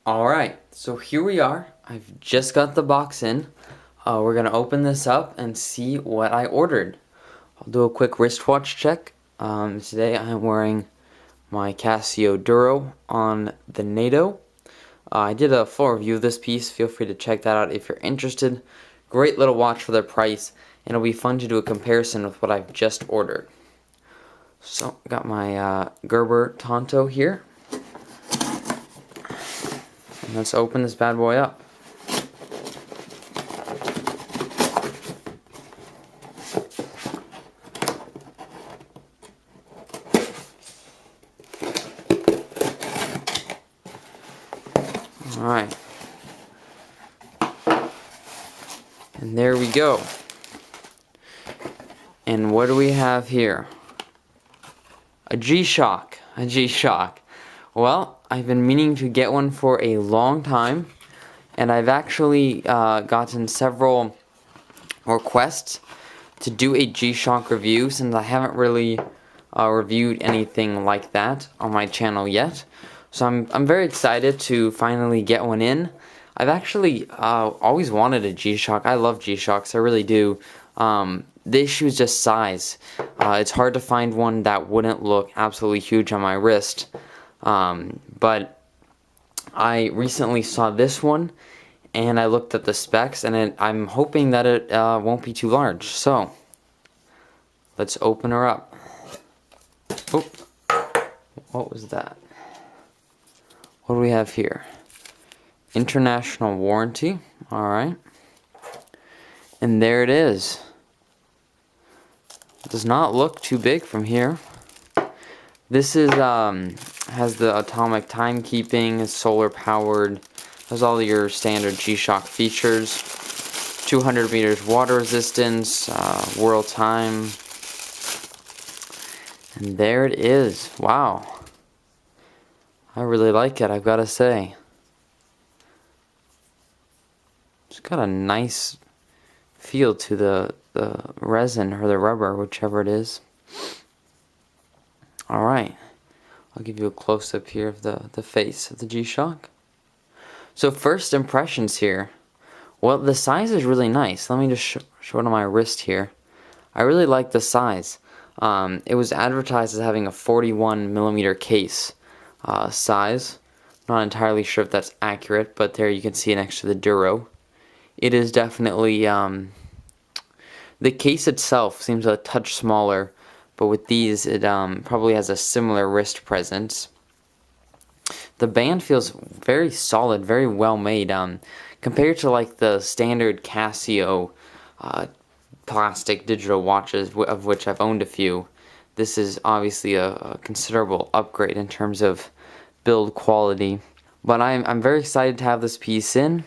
Alright, so here we are. I've just got the box in. We're going to open this up and see what I ordered. I'll do a quick wristwatch check. Today I'm wearing my CASIO Duro on the NATO. I did a full review of this piece. Feel free to check that out if you're interested. Great little watch for the price, and it'll be fun to do a comparison with what I've just ordered. So, I got my Gerber Tonto here. And let's open this bad boy up. Alright. And there we go. And what do we have here? A G-Shock. A G-Shock. Well, I've been meaning to get one for a long time, and I've actually gotten several requests to do a G-Shock review since I haven't really reviewed anything like that on my channel yet. So I'm very excited to finally get one in. I've actually always wanted a G-Shock. I love G-Shocks, I really do. The issue is just size. It's hard to find one that wouldn't look absolutely huge on my wrist. But I recently saw this one, and I looked at the specs, and I'm hoping that it won't be too large. So, let's open her up. Oh, what was that? What do we have here? International warranty. Alright. And there it is. It does not look too big from here. This is has the atomic timekeeping, is solar powered, has all your standard G-Shock features, 200 meters water resistance, world time, and there it is. Wow, I really like it, I've got to say. It's got a nice feel to the resin or the rubber, whichever it is. Alright, I'll give you a close-up here of the face of the G-Shock. So first impressions here. Well, the size is really nice. Let me just show it on my wrist here. I really like the size. It was advertised as having a 41 millimeter case size. Not entirely sure if that's accurate, but there you can see it next to the Duro. It is definitely, the case itself seems a touch smaller, but with these, it probably has a similar wrist presence. The band feels very solid, very well made. Compared to like the standard Casio plastic digital watches, of which I've owned a few, this is obviously a considerable upgrade in terms of build quality. But I'm very excited to have this piece in,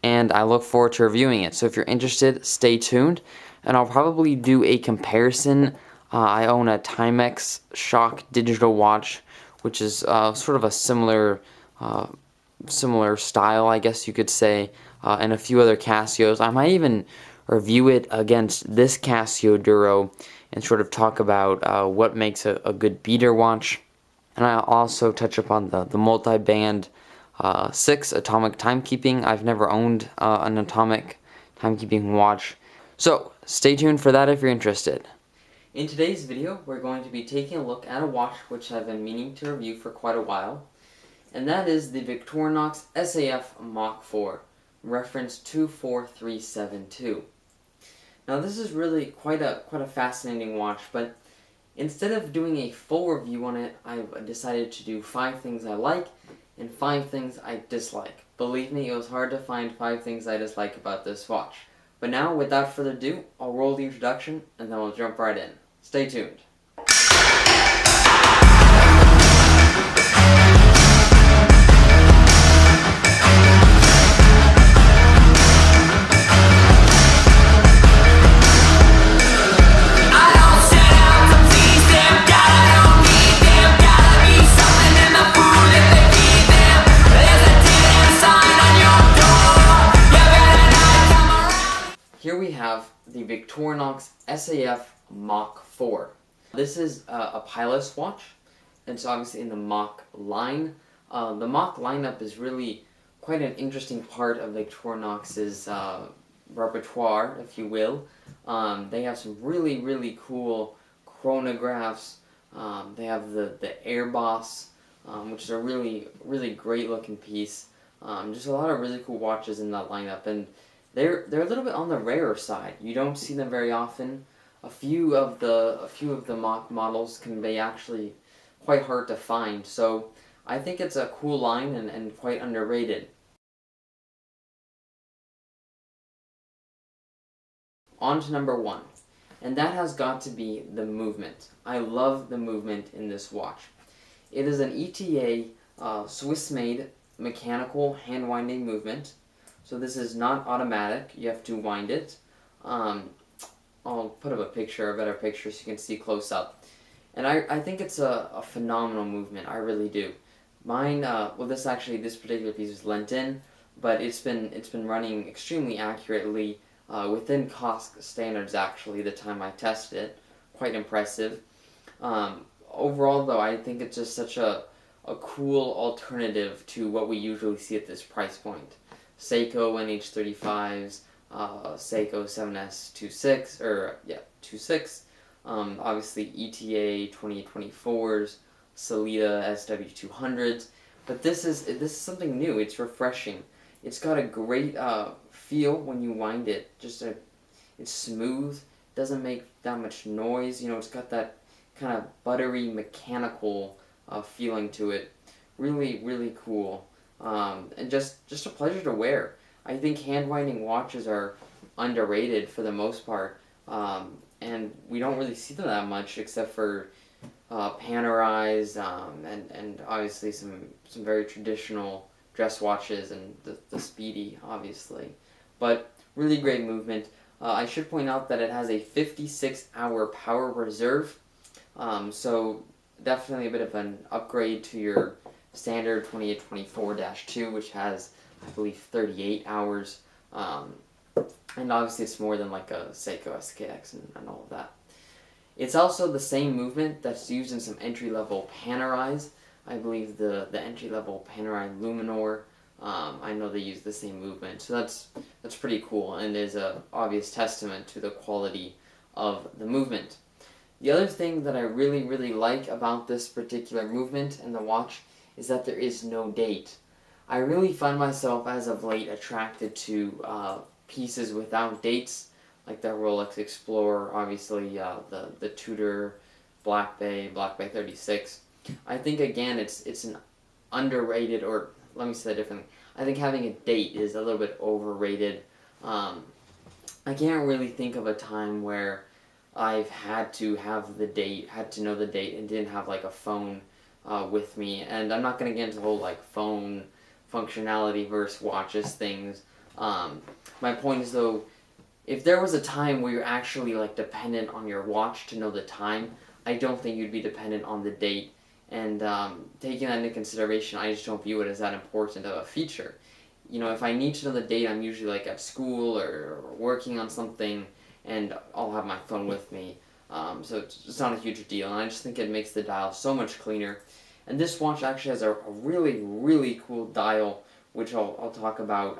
and I look forward to reviewing it. So if you're interested, stay tuned, and I'll probably do a comparison. I own a Timex Shock digital watch, which is sort of a similar style, I guess you could say, and a few other Casios. I might even review it against this Casio Duro and sort of talk about what makes a good beater watch. And I'll also touch upon the multi-band 6 atomic timekeeping. I've never owned an atomic timekeeping watch, so stay tuned for that if you're interested. In today's video, we're going to be taking a look at a watch which I've been meaning to review for quite a while, and that is the Victorinox SAF Mach 4, reference 24372. Now this is really quite a fascinating watch, but instead of doing a full review on it, I've decided to do 5 things I like and 5 things I dislike. Believe me, it was hard to find 5 things I dislike about this watch. But now, without further ado, I'll roll the introduction, and then we'll jump right in. Stay tuned. Here we have the Victorinox SAF Mach 4. This is a pilot's watch. It's obviously in the Mach line. The Mach lineup is really quite an interesting part of Victorinox's repertoire, if you will. They have some really cool chronographs. They have the Air Boss, which is a really great looking piece. Just a lot of really cool watches in that lineup, and they're a little bit on the rarer side. You don't see them very often. A few of the Mach models can be actually quite hard to find. So I think it's a cool line and quite underrated. On to number 1, and that has got to be the movement. I love the movement in this watch. It is an ETA Swiss-made mechanical hand winding movement. So this is not automatic, you have to wind it. I'll put up a better picture so you can see close up. And I think it's a phenomenal movement, I really do. Mine, well this particular piece is lent in, but it's been running extremely accurately within cost standards actually the time I tested it. Quite impressive. Overall though, I think it's just such a cool alternative to what we usually see at this price point. Seiko NH35s, Seiko 7S26, obviously ETA 2824s, Sellita SW200s, but this is something new. It's refreshing. It's got a great feel when you wind it. It's smooth, doesn't make that much noise. You know, it's got that kind of buttery mechanical feeling to it. Really cool, and just a pleasure to wear. I think hand winding watches are underrated for the most part, and we don't really see them that much except for Panerais, and obviously some very traditional dress watches and the Speedy, obviously. But really great movement. I should point out that it has a 56-hour power reserve, so definitely a bit of an upgrade to your standard 2824-2, which has, I believe, 38 hours. And obviously it's more than like a Seiko SKX and all of that. It's also the same movement that's used in some entry-level Panerais. I believe the entry-level Panerai Luminor, I know they use the same movement. So that's pretty cool and is a obvious testament to the quality of the movement. The other thing that I really like about this particular movement and the watch is that there is no date. I really find myself as of late attracted to pieces without dates, like the Rolex Explorer, obviously the Tudor Black Bay 36. I think again it's an underrated, or let me say that differently. I think having a date is a little bit overrated. I can't really think of a time where I've had to have the date, had to know the date, and didn't have like a phone with me. And I'm not going to get into the whole like phone functionality versus watches things. My point is though, if there was a time where you're actually like dependent on your watch to know the time, I don't think you'd be dependent on the date. And taking that into consideration, I just don't view it as that important of a feature. You know, if I need to know the date, I'm usually like at school or working on something, and I'll have my phone with me. So it's not a huge deal, and I just think it makes the dial so much cleaner. And this watch actually has a really cool dial, which I'll talk about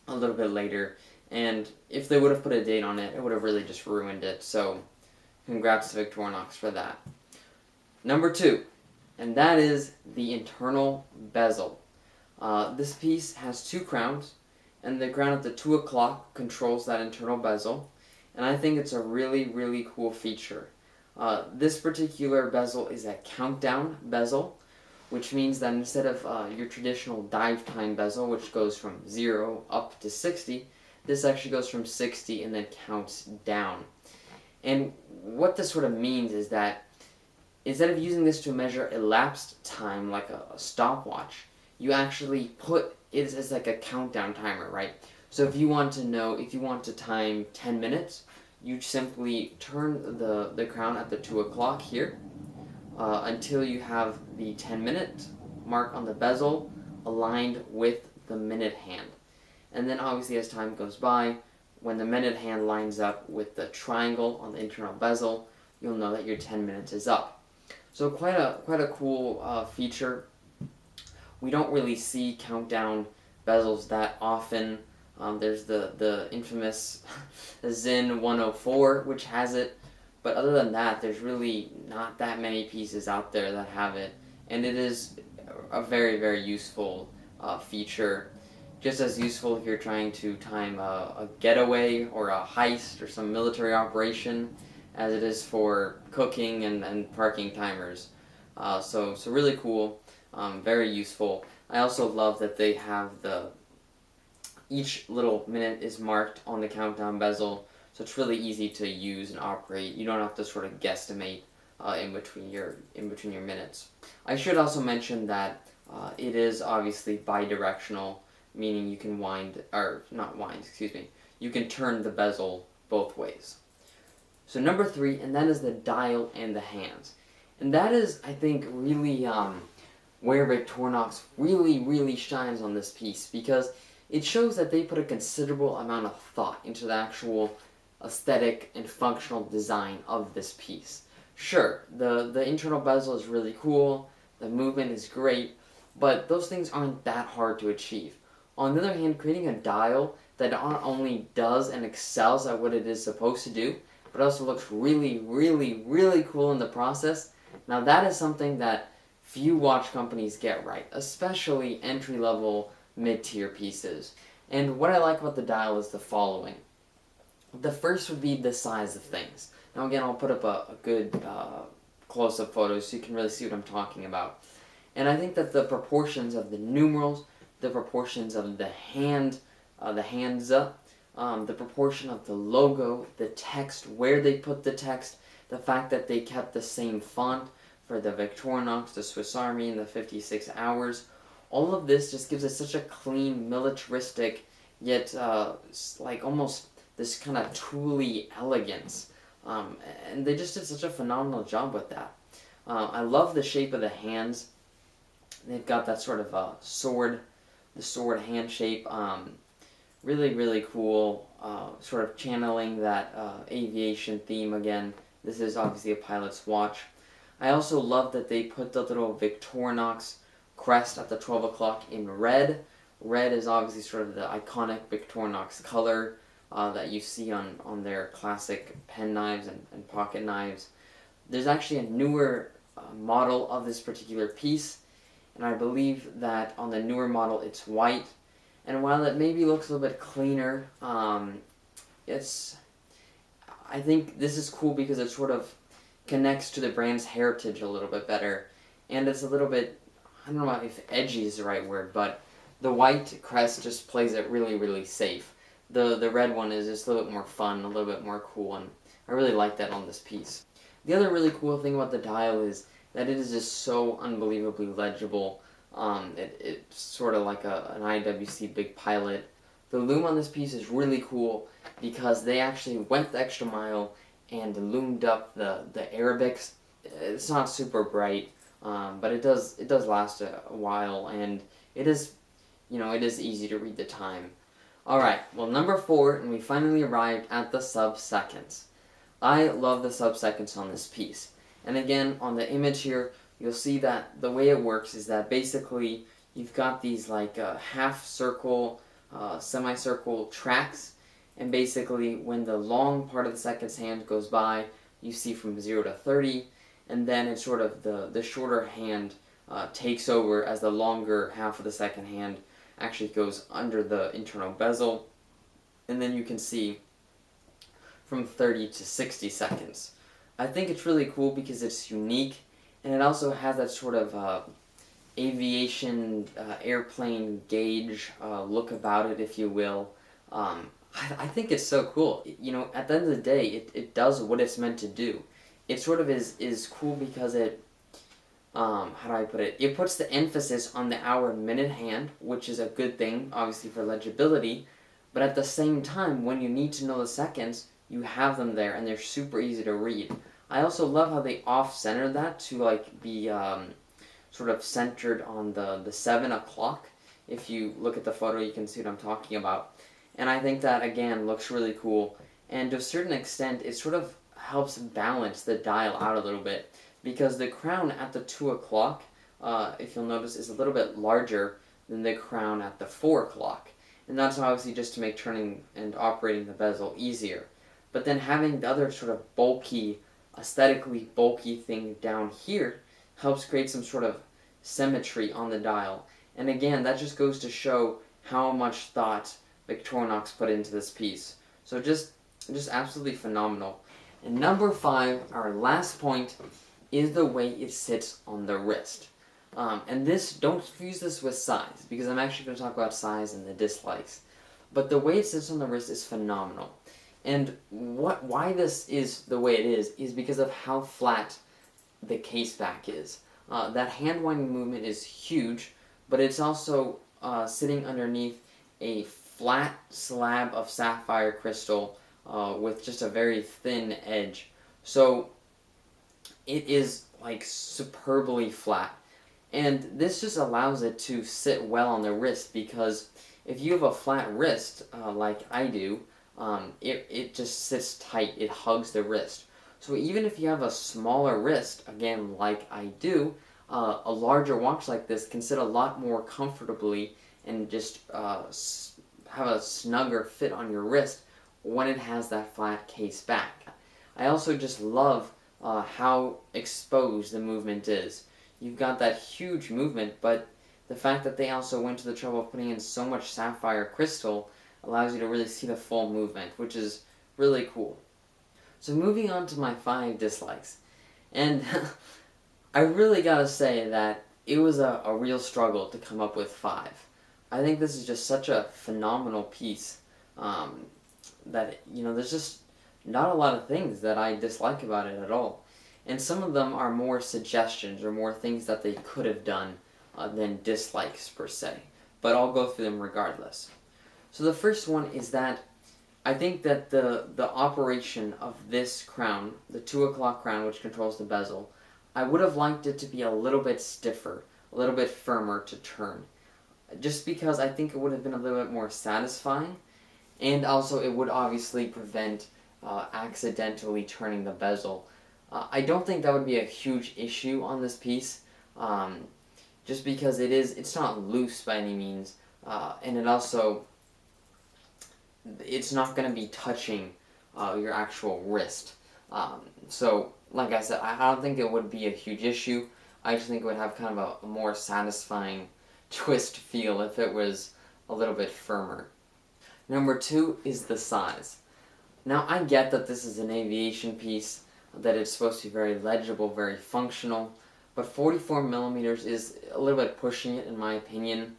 a little bit later. And if they would have put a date on it, it would have really just ruined it. So congrats to Victorinox for that. Number 2, and that is the internal bezel. This piece has 2 crowns, and the crown at the 2 o'clock controls that internal bezel, and I think it's a really cool feature. This particular bezel is a countdown bezel, which means that instead of your traditional dive time bezel, which goes from 0 up to 60, this actually goes from 60 and then counts down. And what this sort of means is that instead of using this to measure elapsed time like a stopwatch, you actually put it as like a countdown timer, right? So if you want to time 10 minutes, you simply turn the crown at the 2 o'clock here until you have the 10-minute mark on the bezel aligned with the minute hand. And then obviously as time goes by, when the minute hand lines up with the triangle on the internal bezel, you'll know that your 10 minutes is up. So quite a cool feature. We don't really see countdown bezels that often. There's the infamous Zin 104, which has it, but other than that, there's really not that many pieces out there that have it, and it is a very, very useful feature. Just as useful if you're trying to time a getaway or a heist or some military operation as it is for cooking and parking timers. So really cool, very useful. I also love that they have each little minute is marked on the countdown bezel, so it's really easy to use and operate. You don't have to sort of guesstimate in between your minutes. I should also mention that it is obviously bidirectional, meaning you can you can turn the bezel both ways. So number 3, and that is the dial and the hands. And that is, I think, really where Victorinox really shines on this piece, because it shows that they put a considerable amount of thought into the actual aesthetic and functional design of this piece. Sure, the internal bezel is really cool, the movement is great, but those things aren't that hard to achieve. On the other hand, creating a dial that not only does and excels at what it is supposed to do, but also looks really cool in the process, now that is something that few watch companies get right, especially entry-level, mid-tier pieces. And what I like about the dial is the following. The first would be the size of things. Now again, I'll put up a good close-up photo so you can really see what I'm talking about. And I think that the proportions of the numerals, the proportions of the hands, the proportion of the logo, the text, where they put the text, the fact that they kept the same font for the Victorinox, the Swiss Army, and the 56 Hours, all of this just gives it such a clean, militaristic, yet like almost this kind of tooly elegance. And they just did such a phenomenal job with that. I love the shape of the hands. They've got that sort of the sword hand shape. Really cool, sort of channeling that aviation theme again. This is obviously a pilot's watch. I also love that they put the little Victorinox crest at the 12 o'clock in red. Red is obviously sort of the iconic Victorinox color that you see on their classic pen knives and pocket knives. There's actually a newer model of this particular piece, and I believe that on the newer model it's white. And while it maybe looks a little bit cleaner, I think this is cool because it sort of connects to the brand's heritage a little bit better. And it's a little bit, I don't know if edgy is the right word, but the white crest just plays it really safe. The red one is just a little bit more fun, a little bit more cool, and I really like that on this piece. The other really cool thing about the dial is that it is just so unbelievably legible. It's sort of like an IWC Big Pilot. The loom on this piece is really cool because they actually went the extra mile and loomed up the Arabics. It's not super bright, but it does last a while, and it is easy to read the time. Alright, well, number 4, and we finally arrived at the sub-seconds. I love the sub-seconds on this piece. And again, on the image here, you'll see that the way it works is that basically you've got these like half circle, semicircle tracks, and basically when the long part of the seconds hand goes by, you see from 0 to 30, and then it's sort of the shorter hand takes over as the longer half of the second hand actually goes under the internal bezel, and then you can see from 30 to 60 seconds. I think it's really cool because it's unique, and it also has that sort of aviation airplane gauge look about it, if you will. I think it's so cool. You know, at the end of the day, it does what it's meant to do. It sort of is cool because it, how do I put it? It puts the emphasis on the hour and minute hand, which is a good thing, obviously for legibility, but at the same time, when you need to know the seconds, you have them there, and they're super easy to read. I also love how they off-center that to like be sort of centered on the 7 o'clock. If you look at the photo, you can see what I'm talking about. And I think that, again, looks really cool. And to a certain extent, it sort of helps balance the dial out a little bit, because the crown at the 2 o'clock if you'll notice, is a little bit larger than the crown at the 4 o'clock. And that's obviously just to make turning and operating the bezel easier. But then having the other sort of bulky, aesthetically bulky thing down here helps create some sort of symmetry on the dial. And again, that just goes to show how much thought Victorinox put into this piece. So just absolutely phenomenal. And number 5, our last point, is the way it sits on the wrist. And this, don't confuse this with size, because I'm actually going to talk about size and the dislikes. But the way it sits on the wrist is phenomenal. And why this is the way it is because of how flat the case back is. That hand winding movement is huge, but it's also sitting underneath a flat slab of sapphire crystal with just a very thin edge. So it is like superbly flat. And this just allows it to sit well on the wrist, because if you have a flat wrist like I do, it just sits tight, it hugs the wrist. So even if you have a smaller wrist, again like I do, a larger watch like this can sit a lot more comfortably and just have a snugger fit on your wrist when it has that flat case back. I also just love how exposed the movement is. You've got that huge movement, but the fact that they also went to the trouble of putting in so much sapphire crystal allows you to really see the full movement, which is really cool. So moving on to my 5 dislikes. And I really gotta say that it was a real struggle to come up with 5. I think this is just such a phenomenal piece that, there's just not a lot of things that I dislike about it at all. And some of them are more suggestions or more things that they could have done than dislikes per se. But I'll go through them regardless. So the first one is that I think that the operation of this crown, the 2 o'clock crown which controls the bezel, I would have liked it to be a little bit stiffer, a little bit firmer to turn. Just because I think it would have been a little bit more satisfying, and also it would obviously prevent accidentally turning the bezel. I don't think that would be a huge issue on this piece, just because it's not loose by any means, and it's not going to be touching your actual wrist. So, like I said, I don't think it would be a huge issue. I just think it would have kind of a more satisfying twist feel if it was a little bit firmer. Number 2 is the size. Now, I get that this is an aviation piece, that it's supposed to be very legible, very functional, but 44 millimeters is a little bit pushing it in my opinion.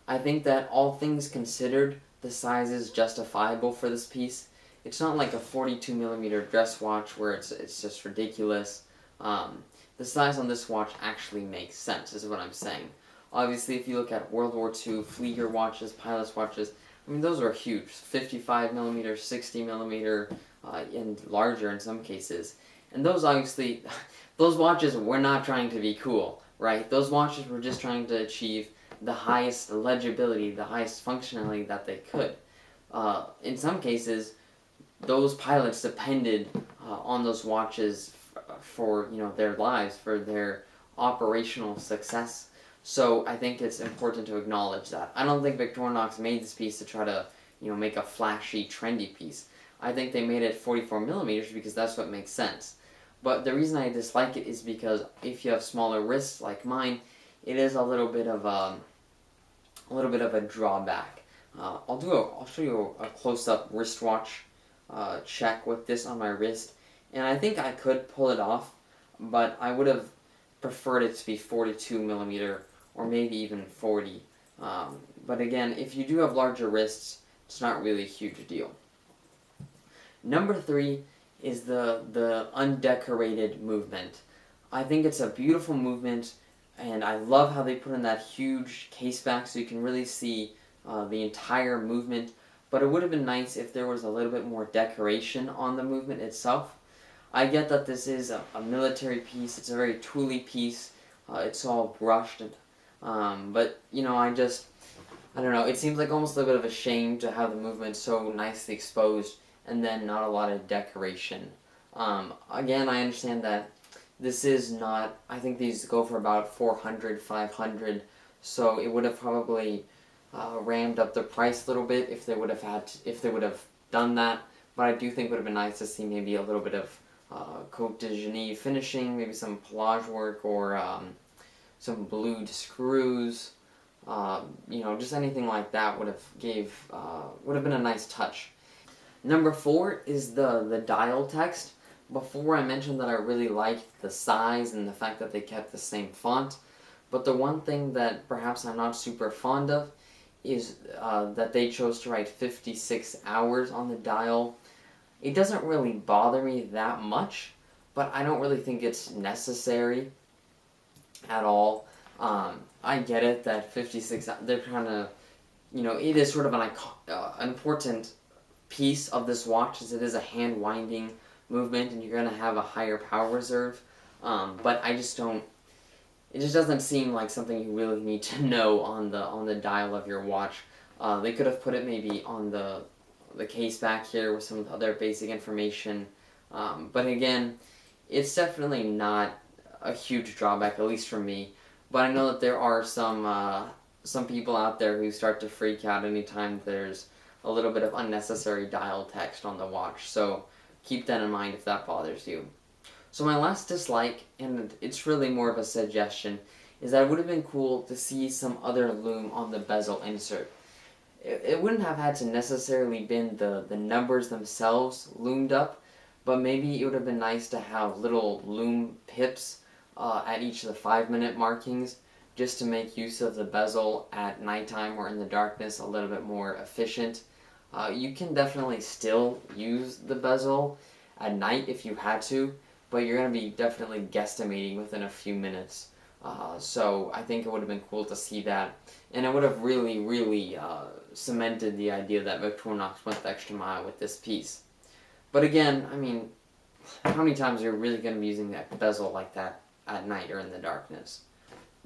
I think that all things considered, the size is justifiable for this piece. It's not like a 42 millimeter dress watch where it's just ridiculous. The size on this watch actually makes sense, is what I'm saying. Obviously, if you look at World War II flieger watches, pilots' watches, I mean, those are huge. 55 millimeter, 60 millimeter, and larger in some cases. And those obviously, those watches were not trying to be cool, right? Those watches were just trying to achieve the highest legibility, the highest functionality that they could. In some cases, those pilots depended on those watches for their lives, for their operational success. So I think it's important to acknowledge that. I don't think Victorinox made this piece to try to make a flashy, trendy piece. I think they made it 44 millimeters because that's what makes sense. But the reason I dislike it is because if you have smaller wrists like mine, it is a little bit of a drawback. I'll show you a close-up wristwatch check with this on my wrist, and I think I could pull it off, but I would have preferred it to be 42 millimeter or maybe even 40. But again, if you do have larger wrists, it's not really a huge deal. Number 3 is the undecorated movement. I think it's a beautiful movement, and I love how they put in that huge case back so you can really see the entire movement, but it would have been nice if there was a little bit more decoration on the movement itself. I get that this is a military piece, it's a very tooly piece, it's all brushed, but I don't know, it seems like almost a little bit of a shame to have the movement so nicely exposed and then not a lot of decoration. Again, I understand that this is not, I think these go for about 400, 500, so it would have probably rammed up the price a little bit if they would have done that. But I do think it would have been nice to see maybe a little bit of Cote de Genève finishing, maybe some pelage work or some blued screws. Just anything like that would have been a nice touch. Number 4 is the dial text. Before I mentioned that I really liked the size and the fact that they kept the same font, but the one thing that perhaps I'm not super fond of is that they chose to write 56 hours on the dial. It doesn't really bother me that much, but I don't really think it's necessary at all. I get it that 56, they're trying to, it is sort of an important piece of this watch, as it is a hand winding movement and you're going to have a higher power reserve, but I just don't, it just doesn't seem like something you really need to know on the dial of your watch. They could have put it maybe on the case back here with some of the other basic information, but again, it's definitely not a huge drawback, at least for me. But I know that there are some people out there who start to freak out anytime there's a little bit of unnecessary dial text on the watch, so keep that in mind if that bothers you. So my last dislike, and it's really more of a suggestion, is that it would have been cool to see some other lume on the bezel insert. It wouldn't have had to necessarily been the numbers themselves loomed up, but maybe it would have been nice to have little lume pips at each of the 5-minute markings, just to make use of the bezel at nighttime or in the darkness a little bit more efficient. You can definitely still use the bezel at night if you had to, but you're going to be definitely guesstimating within a few minutes. So I think it would have been cool to see that, and it would have really cemented the idea that Victorinox went the extra mile with this piece. But again, I mean, how many times are you really going to be using that bezel like that at night or in the darkness?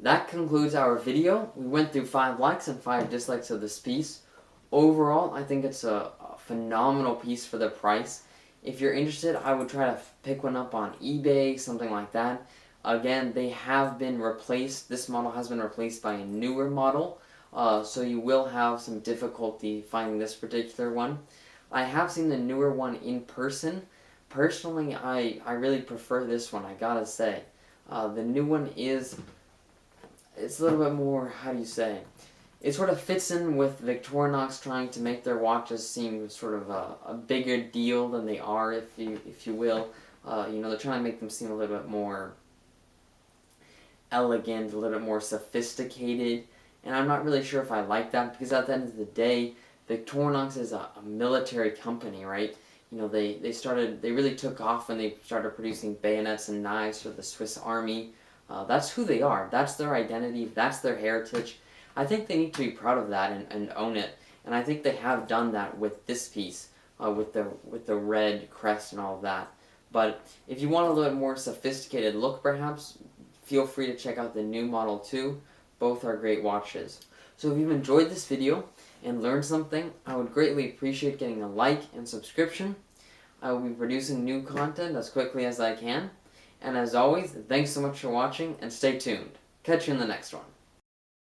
That concludes our video. We went through 5 likes and 5 dislikes of this piece. Overall, I think it's a phenomenal piece for the price. If you're interested, I would try to pick one up on eBay, something like that. Again, they have been replaced. This model has been replaced by a newer model, so you will have some difficulty finding this particular one. I have seen the newer one in person. Personally, I really prefer this one, I gotta say. The new one it's a little bit more, how do you say, it sort of fits in with Victorinox trying to make their watches seem sort of a bigger deal than they are, if you will. They're trying to make them seem a little bit more elegant, a little bit more sophisticated, and I'm not really sure if I like that, because at the end of the day, Victorinox is a military company, right? They really took off when they started producing bayonets and knives for the Swiss Army. That's who they are. That's their identity. That's their heritage. I think they need to be proud of that and own it. And I think they have done that with this piece, with the red crest and all of that. But if you want a little bit more sophisticated look, perhaps, feel free to check out the new model too. Both are great watches. So if you've enjoyed this video and learned something, I would greatly appreciate getting a like and subscription. I will be producing new content as quickly as I can. And as always, thanks so much for watching, and stay tuned. Catch you in the next one.